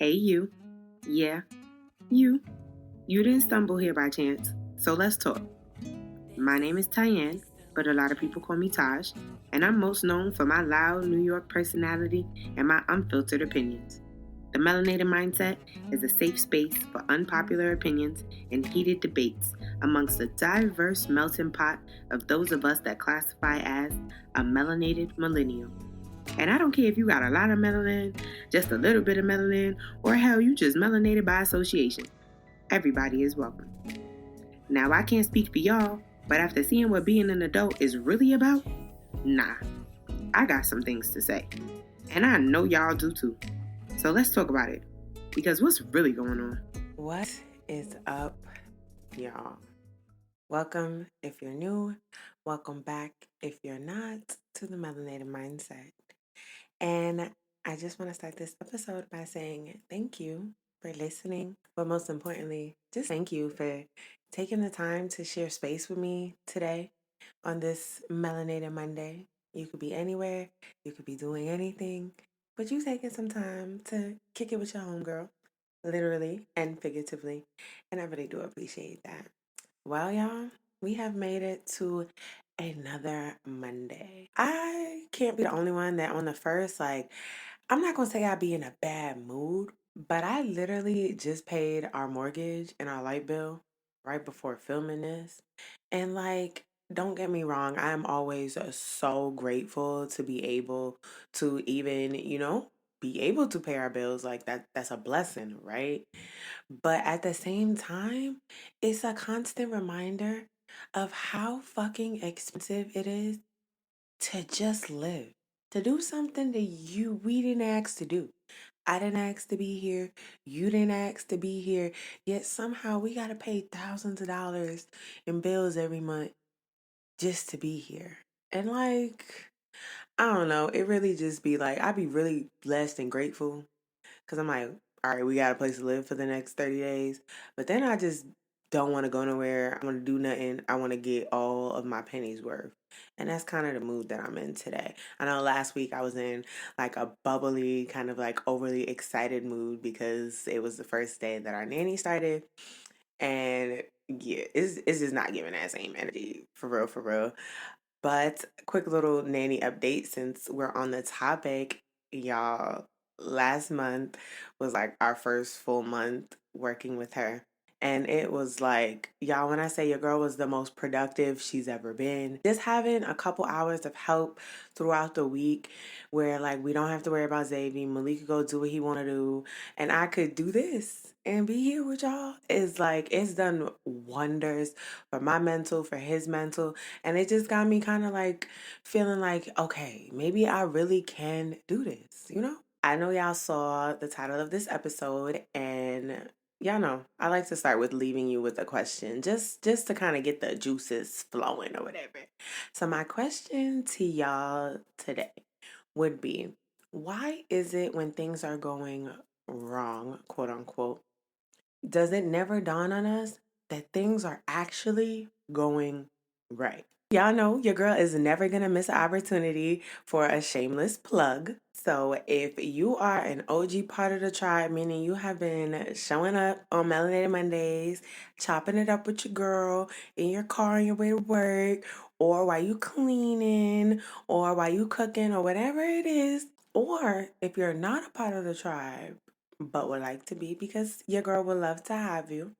Hey, you. Yeah, you. You didn't stumble here by chance, so let's talk. My name is Tyanne, but a lot of people call me Taj, and I'm most known for my loud New York personality and my unfiltered opinions. The Melanated Mindset is a safe space for unpopular opinions and heated debates amongst a diverse melting pot of those of us that classify as a melanated millennial. And I don't care if you got a lot of melanin, just a little bit of melanin, or hell, you just melanated by association. Everybody is welcome. Now, I can't speak for y'all, but after seeing what being an adult is really about, nah, I got some things to say. And I know y'all do too. So let's talk about it. Because what's really going on? What is up, y'all? Welcome if you're new. Welcome back if you're not to the Melanated Mindset. And I just want to start this episode by saying thank you for listening. But most importantly, just thank you for taking the time to share space with me today on this Melanated Monday. You could be anywhere, you could be doing anything, but you taking some time to kick it with your homegirl, literally and figuratively. And I really do appreciate that. Well, y'all, we have made it to another Monday. I can't be the only one that on the first, I'm not gonna say I be in a bad mood, but I literally just paid our mortgage and our light bill right before filming this. And don't get me wrong, I'm always so grateful to be able to even, be able to pay our bills. Like that's a blessing, right? But at the same time, it's a constant reminder of how fucking expensive it is to just live, to do something that we didn't ask to do. I didn't ask to be here. You didn't ask to be here. Yet somehow we gotta pay thousands of dollars in bills every month just to be here. And I don't know, it really just be like I'd be really blessed and grateful because I'm like, all right, we got a place to live for the next 30 days. But then I just don't want to go nowhere. I want to do nothing. I want to get all of my pennies worth. And that's kind of the mood that I'm in today. I know last week I was in like a bubbly, kind of like overly excited mood because it was the first day that our nanny started. And yeah, it's just not giving that same energy for real, for real. But quick little nanny update since we're on the topic, y'all. Last month was like our first full month working with her. And it was like, y'all, when I say your girl was the most productive she's ever been, just having a couple hours of help throughout the week where like we don't have to worry about Xavier. Malik could go do what he want to do. And I could do this and be here with y'all is like, it's done wonders for my mental, for his mental. And it just got me kind of like feeling like, okay, maybe I really can do this, you know? I know y'all saw the title of this episode, and y'all know I like to start with leaving you with a question, just to kind of get the juices flowing or whatever. So my question to y'all today would be, why is it when things are going wrong, quote unquote, does it never dawn on us that things are actually going right? Y'all know your girl is never gonna miss an opportunity for a shameless plug. So if you are an OG part of the tribe, meaning you have been showing up on Melanated Mondays, chopping it up with your girl in your car on your way to work, or while you cleaning, or while you cooking, or whatever it is, or if you're not a part of the tribe, but would like to be because your girl would love to have you,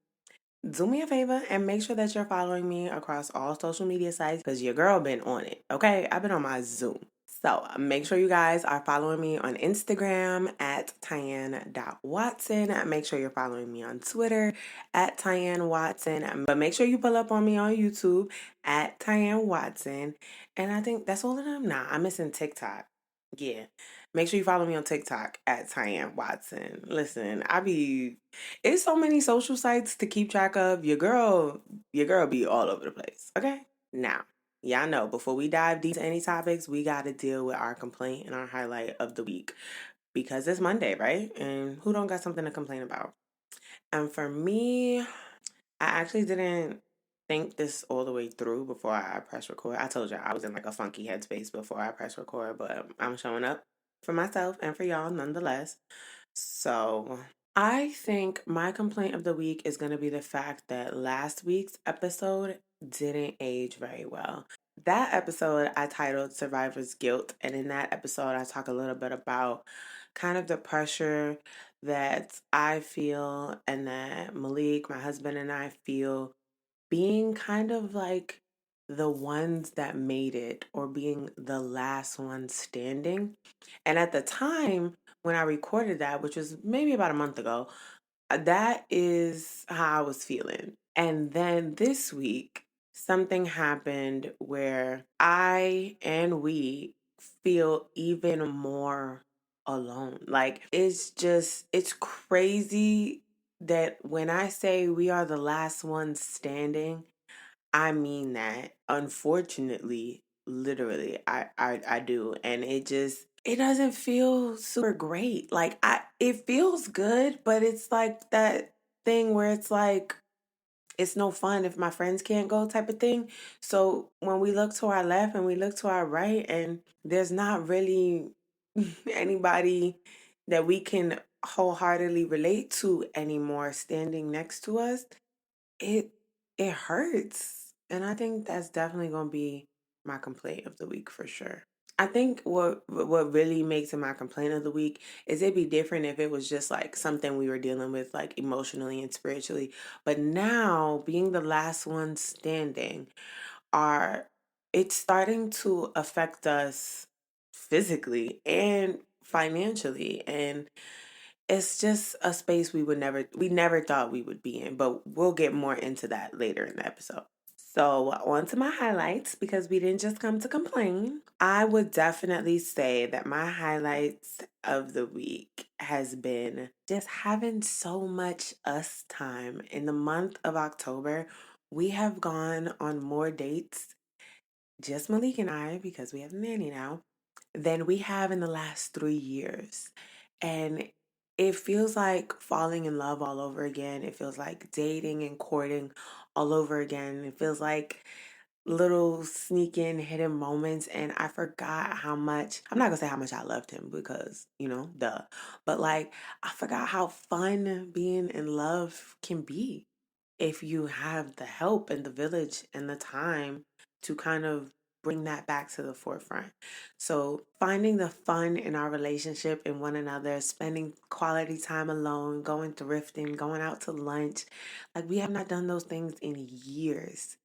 do me a favor and make sure that you're following me across all social media sites because your girl been on it. Okay, I've been on my Zoom. So make sure you guys are following me on Instagram at Tyanne.Watson. Make sure you're following me on Twitter at Tyanne Watson. But make sure you pull up on me on YouTube at Tyanne Watson. And I think that's all of them. Nah, I'm missing TikTok. Yeah. Make sure you follow me on TikTok at Tyanne Watson. Listen, it's so many social sites to keep track of. Your girl be all over the place. Okay? Now, y'all know before we dive deep into any topics, we gotta deal with our complaint and our highlight of the week. Because it's Monday, right? And who don't got something to complain about? And for me, I actually didn't think this all the way through before I press record. I told you I was in like a funky headspace before I press record, but I'm showing up for myself and for y'all nonetheless. So I think my complaint of the week is going to be the fact that last week's episode didn't age very well. That episode I titled Survivor's Guilt. And in that episode, I talk a little bit about kind of the pressure that I feel and that Malik, my husband, and I feel being kind of like the ones that made it or being the last one standing. And at the time when I recorded that, which was maybe about a month ago, that is how I was feeling. And then this week, something happened where I and we feel even more alone. Like, it's crazy that when I say we are the last ones standing, I mean that. Unfortunately, literally, I do. And it doesn't feel super great. Like it feels good, but it's like that thing where it's like it's no fun if my friends can't go type of thing. So when we look to our left and we look to our right and there's not really anybody that we can wholeheartedly relate to anymore standing next to us, it it hurts. And I think that's definitely going to be my complaint of the week for sure. I think what really makes it my complaint of the week is it'd be different if it was just like something we were dealing with like emotionally and spiritually. But now being the last one standing are it's starting to affect us physically and financially, and it's just a space we never thought we would be in, but we'll get more into that later in the episode. So, on to my highlights because we didn't just come to complain. I would definitely say that my highlights of the week has been just having so much us time. In the month of October, we have gone on more dates, just Malik and I, because we have a nanny now, than we have in the last 3 years. And it feels like falling in love all over again. It feels like dating and courting all over again. It feels like little sneaking hidden moments. And I forgot how much, I'm not gonna say how much I loved him because, duh. But like, I forgot how fun being in love can be if you have the help and the village and the time to kind of bring that back to the forefront. So, finding the fun in our relationship in one another, spending quality time alone, going thrifting, going out to lunch. Like, we have not done those things in years,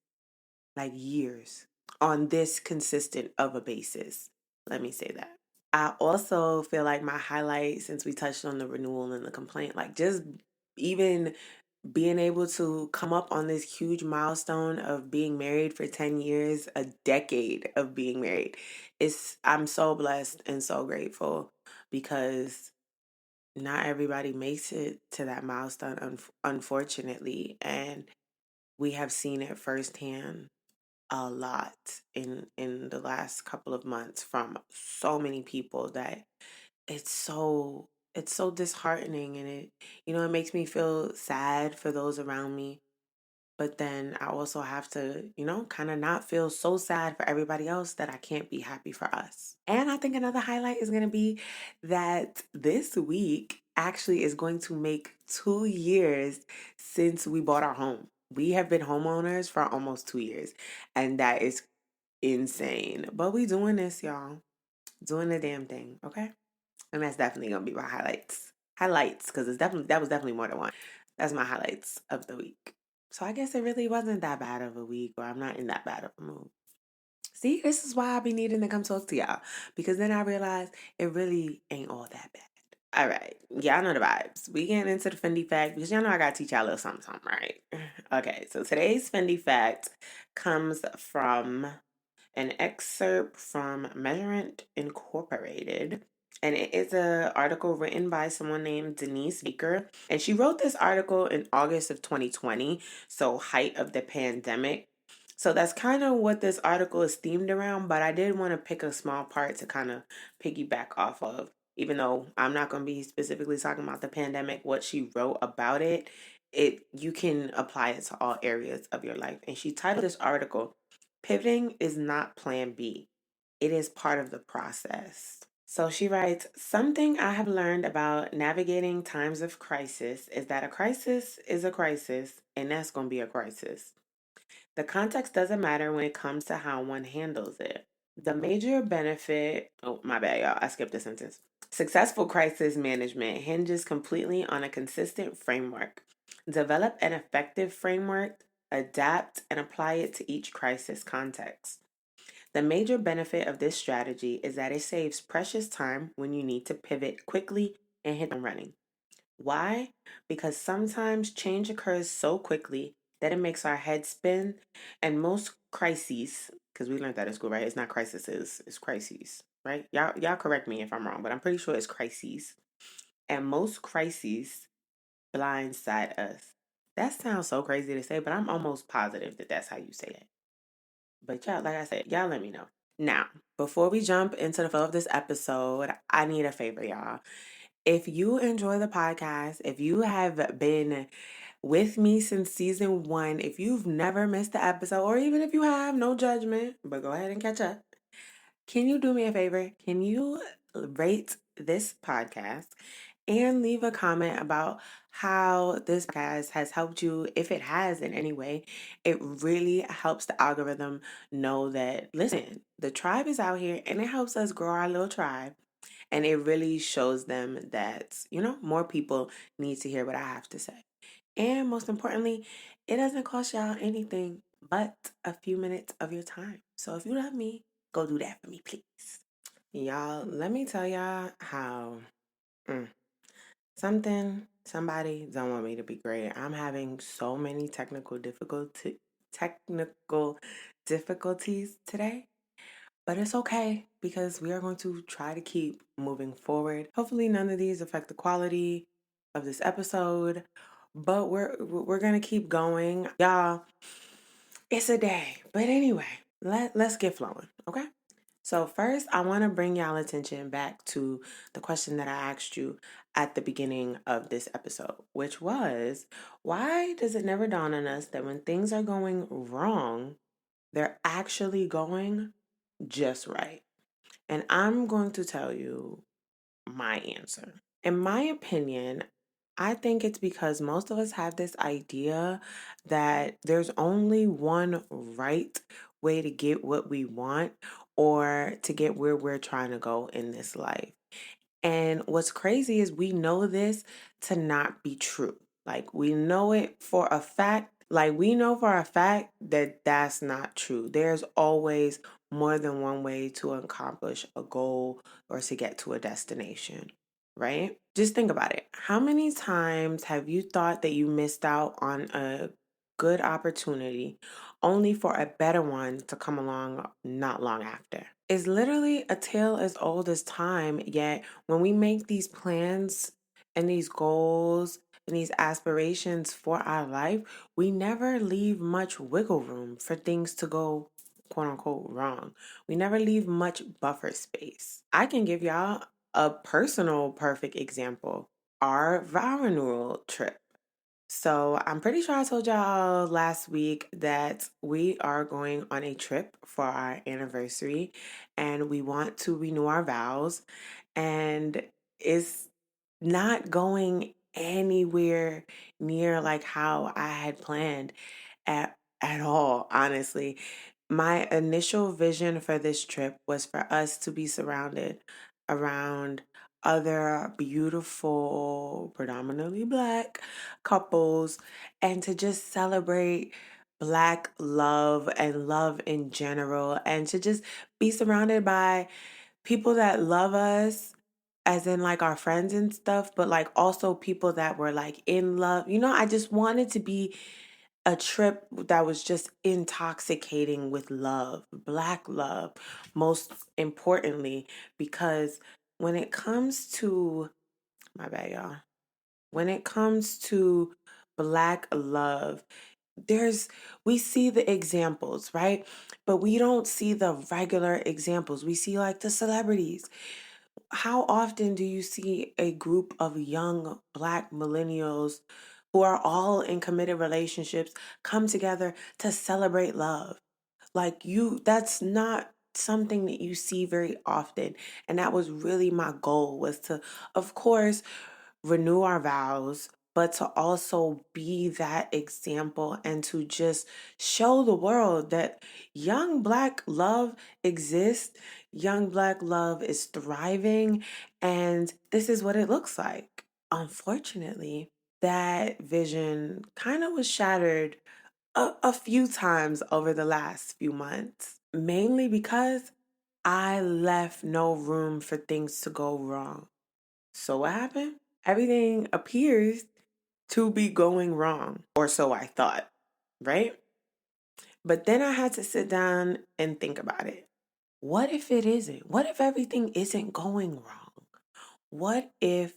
like years, on this consistent of a basis. Let me say that. I also feel like my highlight, since we touched on the renewal and the complaint, like just even being able to come up on this huge milestone of being married for 10 years, a decade of being married. I'm so blessed and so grateful because not everybody makes it to that milestone, unfortunately, and we have seen it firsthand a lot in the last couple of months from so many people that it's so disheartening, and it makes me feel sad for those around me, but then I also have to kind of not feel so sad for everybody else that I can't be happy for us. And I think another highlight is going to be that this week actually is going to make 2 years since we bought our home. We have been homeowners for almost 2 years, and that is insane, but we doing this, y'all, doing the damn thing. Okay. And that's definitely gonna be my highlights, because that was definitely more than one. That's my highlights of the week. So I guess it really wasn't that bad of a week, or I'm not in that bad of a mood. See, this is why I be needing to come talk to y'all, because then I realize it really ain't all that bad. All right, y'all know the vibes. We getting into the Fendi fact because y'all know I gotta teach y'all a little something, right? Okay, so today's Fendi fact comes from an excerpt from Measurement Incorporated. And it is an article written by someone named Denise Baker. And she wrote this article in August of 2020, so height of the pandemic. So that's kind of what this article is themed around, but I did want to pick a small part to kind of piggyback off of. Even though I'm not going to be specifically talking about the pandemic, what she wrote about it you can apply it to all areas of your life. And she titled this article, Pivoting is not plan B. It is part of the process. So she writes, something I have learned about navigating times of crisis is that a crisis is a crisis, and that's going to be a crisis. The context doesn't matter when it comes to how one handles it. The major benefit, oh, my bad, y'all, I skipped a sentence. Successful crisis management hinges completely on a consistent framework. Develop an effective framework, adapt, and apply it to each crisis context. The major benefit of this strategy is that it saves precious time when you need to pivot quickly and hit the running. Why? Because sometimes change occurs so quickly that it makes our head spin, and most crises, because we learned that in school, right? It's not crises, it's crises, right? Y'all correct me if I'm wrong, but I'm pretty sure it's crises. And most crises blindside us. That sounds so crazy to say, but I'm almost positive that that's how you say it. But y'all, like I said, y'all let me know. Now, before we jump into the flow of this episode, I need a favor, y'all. If you enjoy the podcast, if you have been with me since season 1, if you've never missed the episode, or even if you have, no judgment, but go ahead and catch up. Can you do me a favor? Can you rate this podcast and leave a comment about how this podcast has helped you, if it has in any way? It really helps the algorithm know that, listen, the tribe is out here, and it helps us grow our little tribe. And it really shows them that, more people need to hear what I have to say. And most importantly, it doesn't cost y'all anything but a few minutes of your time. So if you love me, go do that for me, please. Y'all, let me tell y'all how somebody don't want me to be great. I'm having so many technical difficulties today. But it's okay because we are going to try to keep moving forward. Hopefully none of these affect the quality of this episode, but we're going to keep going. Y'all, it's a day. But anyway, let's get flowing, okay? So first, I want to bring y'all attention back to the question that I asked you at the beginning of this episode, which was, why does it never dawn on us that when things are going wrong, they're actually going just right? And I'm going to tell you my answer. In my opinion, I think it's because most of us have this idea that there's only one right way to get what we want or to get where we're trying to go in this life. And what's crazy is we know this to not be true. Like, we know it for a fact. Like, we know for a fact that that's not true. There's always more than one way to accomplish a goal or to get to a destination, right? Just think about it. How many times have you thought that you missed out on a good opportunity only for a better one to come along not long after? It's literally a tale as old as time, yet when we make these plans and these goals and these aspirations for our life, we never leave much wiggle room for things to go quote unquote wrong. We never leave much buffer space. I can give y'all a personal perfect example. Our vow renewal trip. So I'm pretty sure I told y'all last week that we are going on a trip for our anniversary and we want to renew our vows, and it's not going anywhere near like how I had planned at all, honestly. My initial vision for this trip was for us to be surrounded around other beautiful, predominantly Black couples and to just celebrate Black love and love in general, and to just be surrounded by people that love us, as in like our friends and stuff, but like also people that were like in love. I just wanted to be a trip that was just intoxicating with love, Black love, most importantly, because when it comes to, my bad, y'all, when it comes to Black love, we see the examples, right? But we don't see the regular examples. We see like the celebrities. How often do you see a group of young Black millennials who are all in committed relationships come together to celebrate love? Like, that's not something that you see very often. And that was really my goal, was to, of course, renew our vows, but to also be that example and to just show the world that young Black love exists, young Black love is thriving, and this is what it looks like. Unfortunately, that vision kind of was shattered a few times over the last few months, mainly because I left no room for things to go wrong. So what happened? Everything appears to be going wrong, or so I thought, right? But then I had to sit down and think about it. What if it isn't? What if everything isn't going wrong? What if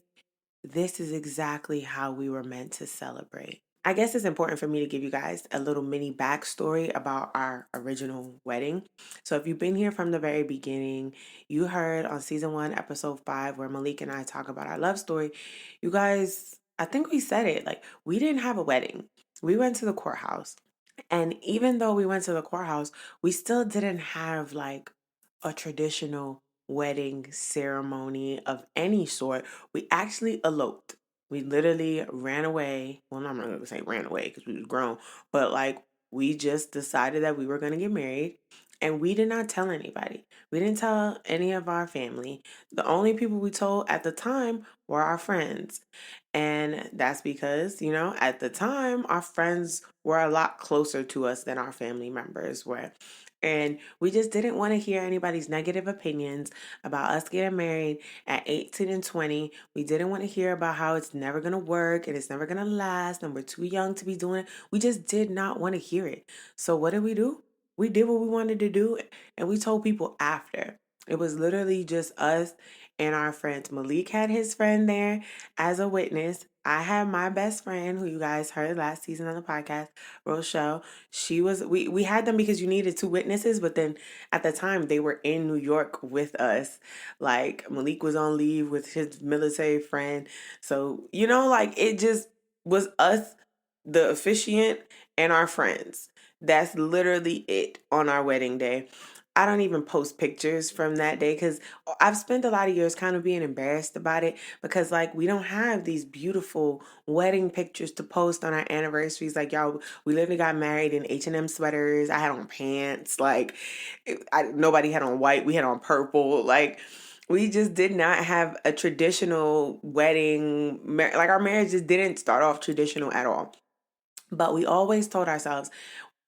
this is exactly how we were meant to celebrate? I guess it's important for me to give you guys a little mini backstory about our original wedding. So, if you've been here from the very beginning, you heard on season 1, episode 5, where Malik and I talk about our love story. You guys, I think we said it, like, we didn't have a wedding. We went to the courthouse. And even though we went to the courthouse, we still didn't have like a traditional wedding ceremony of any sort. We actually eloped. We literally ran away. Well, I'm not going to say ran away because we was grown, but like we just decided that we were going to get married, and we did not tell anybody. We didn't tell any of our family. The only people we told at the time were our friends. And that's because, at the time, our friends were a lot closer to us than our family members were. And we just didn't want to hear anybody's negative opinions about us getting married at 18 and 20. We didn't want to hear about how it's never going to work and it's never going to last and we're too young to be doing it. We just did not want to hear it. So what did we do? We did what we wanted to do, and we told people after. It was literally just us and our friends. Malik had his friend there as a witness. I had my best friend, who you guys heard last season on the podcast, Rochelle. We had them because you needed 2 witnesses, but then at the time they were in New York with us. Like Malik was on leave with his military friend. So, like it just was us, the officiant, and our friends. That's literally it on our wedding day. I don't even post pictures from that day because I've spent a lot of years kind of being embarrassed about it, because like we don't have these beautiful wedding pictures to post on our anniversaries. Like, y'all, we literally got married in H&M sweaters. I had on pants. Like nobody had on white. We had on purple. Like we just did not have a traditional wedding. Like our marriage just didn't start off traditional at all. But we always told ourselves,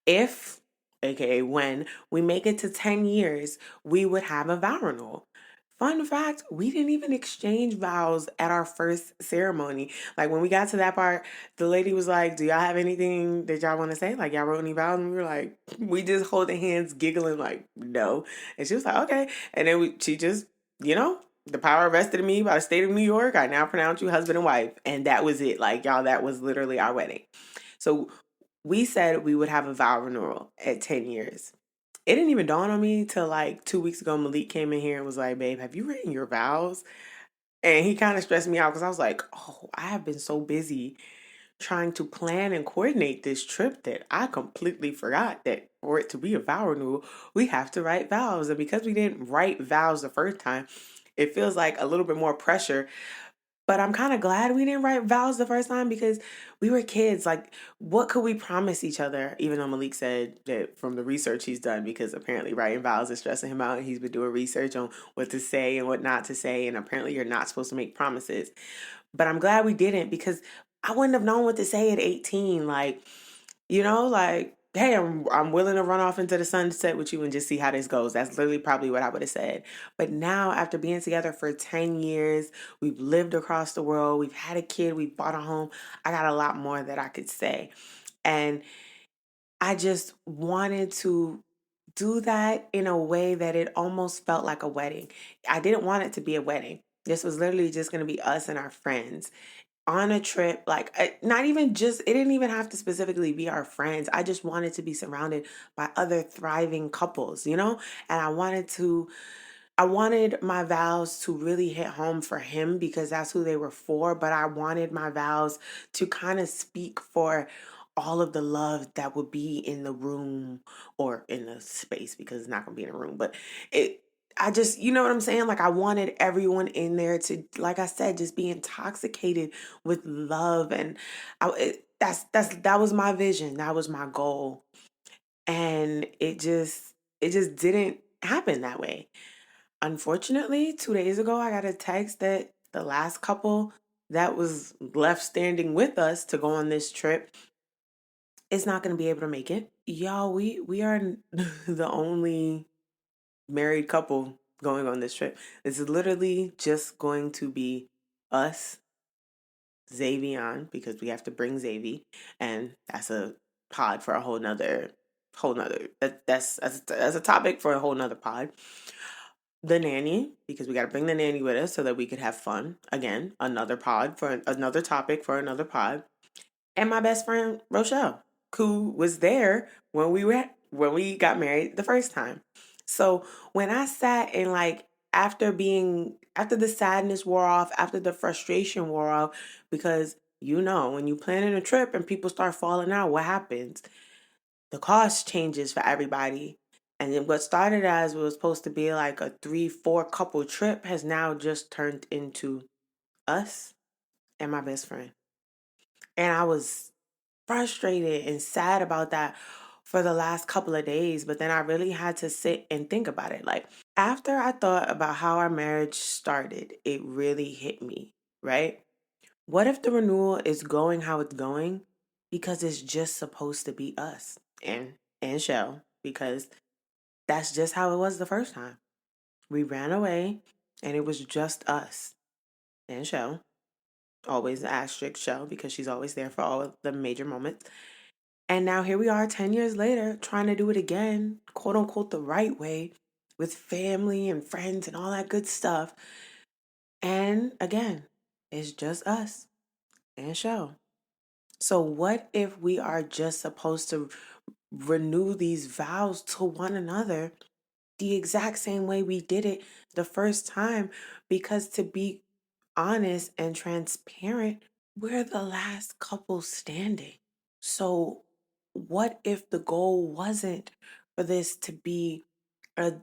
if, aka when, we make it to 10 years, we would have a vow renewal. Fun fact, we didn't even exchange vows at our first ceremony. Like when we got to that part, the lady was like, "Do y'all have anything that y'all want to say? Like y'all wrote any vows?" And we were like, we just holding hands, giggling like, "No." And she was like, "Okay." And then she just, the power vested in me by the state of New York. I now pronounce you husband and wife. And that was it. Like, y'all, that was literally our wedding. So we said we would have a vow renewal at 10 years. It didn't even dawn on me till like 2 weeks ago. Malik came in here and was like, "Babe, have you written your vows?" And he kind of stressed me out because I was like, "Oh, I have been so busy trying to plan and coordinate this trip that I completely forgot that for it to be a vow renewal, we have to write vows." And because we didn't write vows the first time, it feels like a little bit more pressure. But I'm kind of glad we didn't write vows the first time, because we were kids. Like, what could we promise each other? Even though Malik said that from the research he's done, because apparently writing vows is stressing him out, and he's been doing research on what to say and what not to say. And apparently you're not supposed to make promises. But I'm glad we didn't, because I wouldn't have known what to say at 18. Like, like, "Hey, I'm willing to run off into the sunset with you and just see how this goes." That's literally probably what I would have said. But now, after being together for 10 years, we've lived across the world, we've had a kid, we've bought a home, I got a lot more that I could say. And I just wanted to do that in a way that it almost felt like a wedding. I didn't want it to be a wedding. This was literally just going to be us and our friends on a trip. Like, not even just, it didn't even have to specifically be our friends. I just wanted to be surrounded by other thriving couples, and I wanted my vows to really hit home for him, because that's who they were for. But I wanted my vows to kind of speak for all of the love that would be in the room or in the space, because it's not going to be in a room, but I just, you know what I'm saying? Like, I wanted everyone in there to, like I said, just be intoxicated with love. And that was my vision. That was my goal. And it just didn't happen that way. Unfortunately, 2 days ago, I got a text that the last couple that was left standing with us to go on this trip is not going to be able to make it. Y'all, we are the only married couple going on this trip. It's literally just going to be us, Xavion, because we have to bring Xavi, and that's a pod for a whole nother that's a topic for a whole nother pod. The nanny, because we got to bring the nanny with us so that we could have fun. Again, another pod for another topic for another pod. And my best friend Rochelle, who was there when we got married the first time. So when I sat and, like, after the sadness wore off, after the frustration wore off, because when you planning a trip and people start falling out, what happens? The cost changes for everybody. And then what started as was supposed to be like a 3-4 couple trip has now just turned into us and my best friend. And I was frustrated and sad about that for the last couple of days. But then I really had to sit and think about it. Like, after I thought about how our marriage started, it really hit me, right? What if the renewal is going how it's going because it's just supposed to be us and Shell? Because that's just how it was the first time. We ran away and it was just us and Shell. Always the asterisk Shell, because she's always there for all of the major moments. And now here we are 10 years later trying to do it again, quote unquote, the right way, with family and friends and all that good stuff. And again, it's just us and Shell. So what if we are just supposed to renew these vows to one another the exact same way we did it the first time? Because, to be honest and transparent, we're the last couple standing. So what if the goal wasn't for this to be a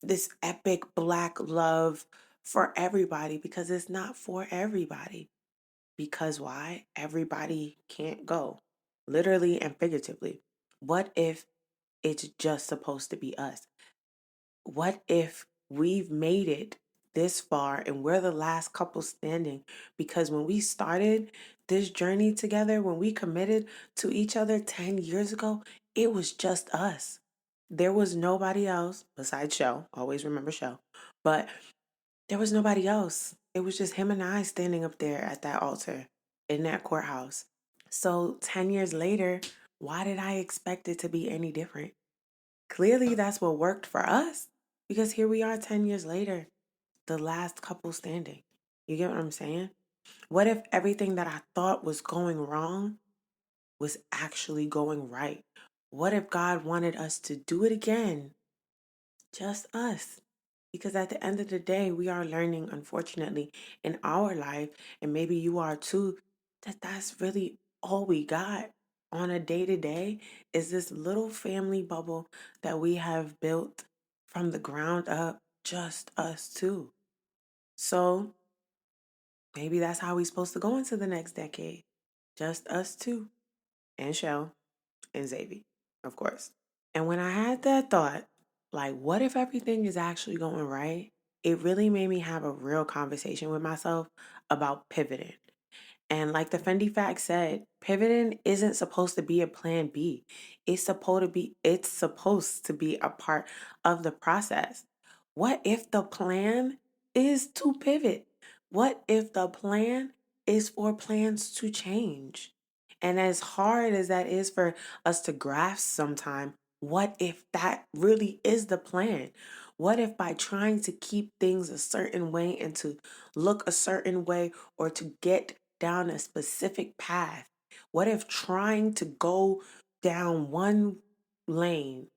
this epic black love for everybody? Because it's not for everybody. Because why? Everybody can't go, literally and figuratively. What if it's just supposed to be us? What if we've made it this far and we're the last couple standing? Because when we started this journey together, when we committed to each other 10 years ago, it was just us. There was nobody else besides Shell. Always remember Shell. But there was nobody else. It was just him and I standing up there at that altar in that courthouse. So 10 years later, why did I expect it to be any different? Clearly, that's what worked for us, because here we are 10 years later, the last couple standing. You get what I'm saying? What if everything that I thought was going wrong was actually going right? What if God wanted us to do it again? Just us. Because at the end of the day, we are learning, unfortunately, in our life, and maybe you are too, that that's really all we got on a day to day is this little family bubble that we have built from the ground up, just us two. So maybe that's how we're supposed to go into the next decade. Just us two, and Shell, and Xavier, of course. And when I had that thought, like, what if everything is actually going right? It really made me have a real conversation with myself about pivoting. And like the Fendi Fact said, pivoting isn't supposed to be a plan B. It's supposed to be a part of the process. What if the plan is to pivot? What if the plan is for plans to change? And as hard as that is for us to grasp sometime, what if that really is the plan? What if, by trying to keep things a certain way and to look a certain way, or to get down a specific path, what if trying to go down one lane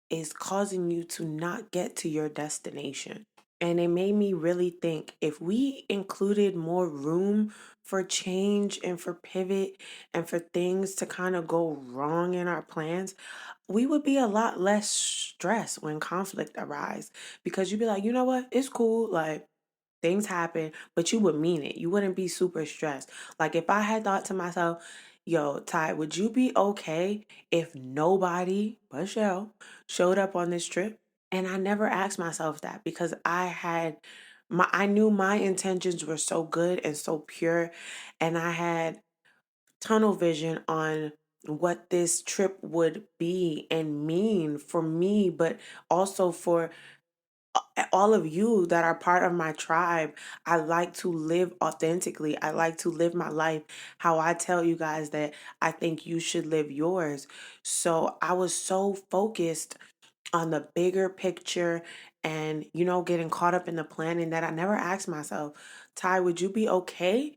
is causing you to not get to your destination? And it made me really think, if we included more room for change and for pivot and for things to kind of go wrong in our plans, we would be a lot less stressed when conflict arise, because you'd be like, you know what, it's cool, like things happen, but you would mean it. You wouldn't be super stressed. Like if I had thought to myself, yo, Ty, would you be okay if nobody but Shell showed up on this trip? And I never asked myself that, because I knew my intentions were so good and so pure, and I had tunnel vision on what this trip would be and mean for me, but also for all of you that are part of my tribe. I like to live authentically. I like to live my life how I tell you guys that I think you should live yours. So I was so focused on the bigger picture and, getting caught up in the planning, that I never asked myself, Ty, would you be okay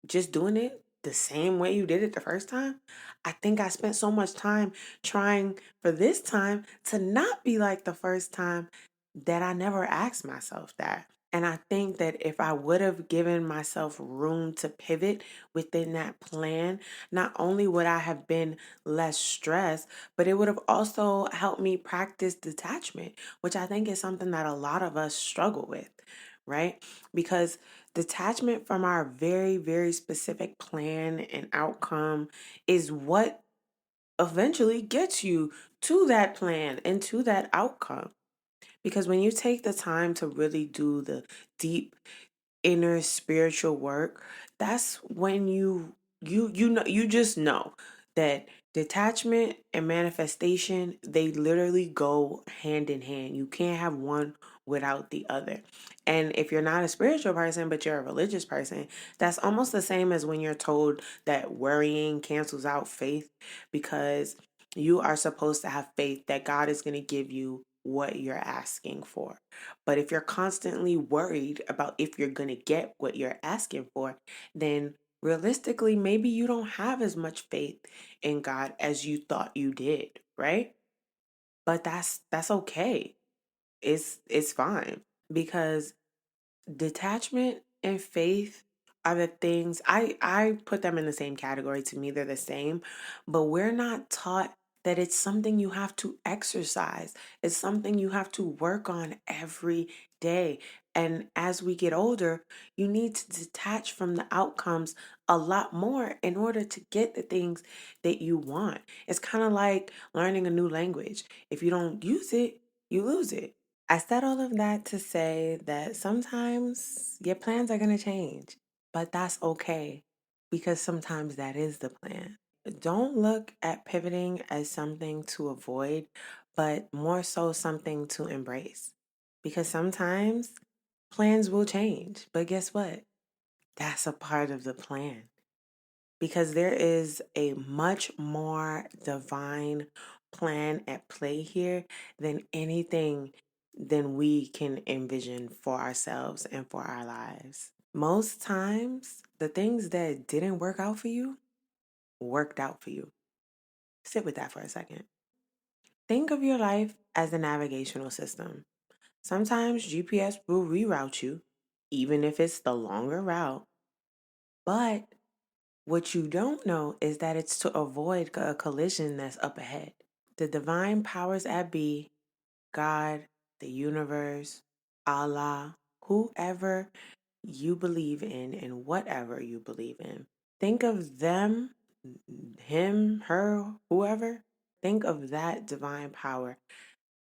just doing it the same way you did it the first time? I think I spent so much time trying for this time to not be like the first time, that I never asked myself that. And I think that if I would have given myself room to pivot within that plan, not only would I have been less stressed, but it would have also helped me practice detachment, which I think is something that a lot of us struggle with, right? Because detachment from our very, very specific plan and outcome is what eventually gets you to that plan and to that outcome. Because when you take the time to really do the deep inner spiritual work, that's when you just know that detachment and manifestation, they literally go hand in hand. You can't have one without the other. And if you're not a spiritual person but you're a religious person, that's almost the same as when you're told that worrying cancels out faith, because you are supposed to have faith that God is going to give you what you're asking for. But if you're constantly worried about if you're going to get what you're asking for, then realistically, maybe you don't have as much faith in God as you thought you did, right? But that's okay. It's fine, because detachment and faith are the things I put them in the same category. To me, they're the same, but we're not taught that it's something you have to exercise. It's something you have to work on every day. And as we get older, you need to detach from the outcomes a lot more in order to get the things that you want. It's kind of like learning a new language. If you don't use it, you lose it. I said all of that to say that sometimes your plans are going to change, but that's okay, because sometimes that is the plan. Don't look at pivoting as something to avoid, but more so something to embrace, because sometimes plans will change, but guess what? That's a part of the plan, because there is a much more divine plan at play here than anything than we can envision for ourselves and for our lives. Most times, the things that didn't work out for you worked out for you. Sit with that for a second. Think of your life as a navigational system. Sometimes GPS will reroute you, even if it's the longer route, but what you don't know is that it's to avoid a collision that's up ahead. The divine powers at be, God, the universe, Allah, whoever you believe in and whatever you believe in. Think of them, him, her, whoever. Think of that divine power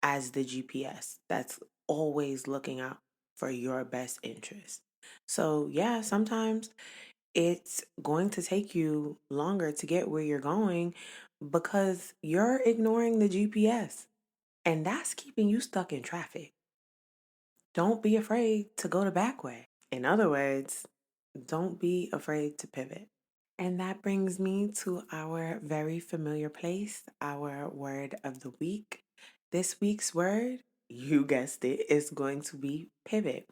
as the GPS that's always looking out for your best interest. So, yeah, sometimes it's going to take you longer to get where you're going because you're ignoring the GPS, and that's keeping you stuck in traffic. Don't be afraid to go the back way. In other words, don't be afraid to pivot. And that brings me to our very familiar place, our word of the week. This week's word, you guessed it, is going to be pivot.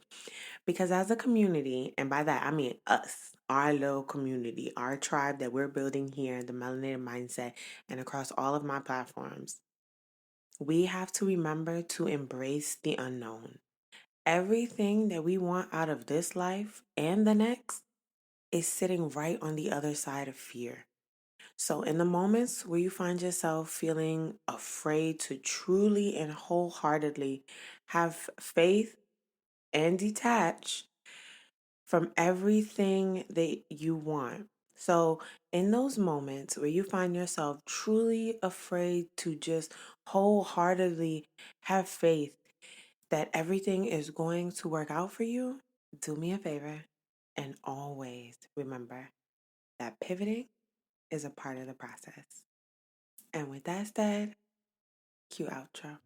Because as a community, and by that I mean us, our little community, our tribe that we're building here in the Melanated Mindset and across all of my platforms, we have to remember to embrace the unknown. everything that we want out of this life and the next is sitting right on the other side of fear. So, in the moments where you find yourself feeling afraid to truly and wholeheartedly have faith and detach from everything that you want. So, in those moments where you find yourself truly afraid to just wholeheartedly have faith that everything is going to work out for you, do me a favor and always remember that pivoting is a part of the process. And with that said, cue outro.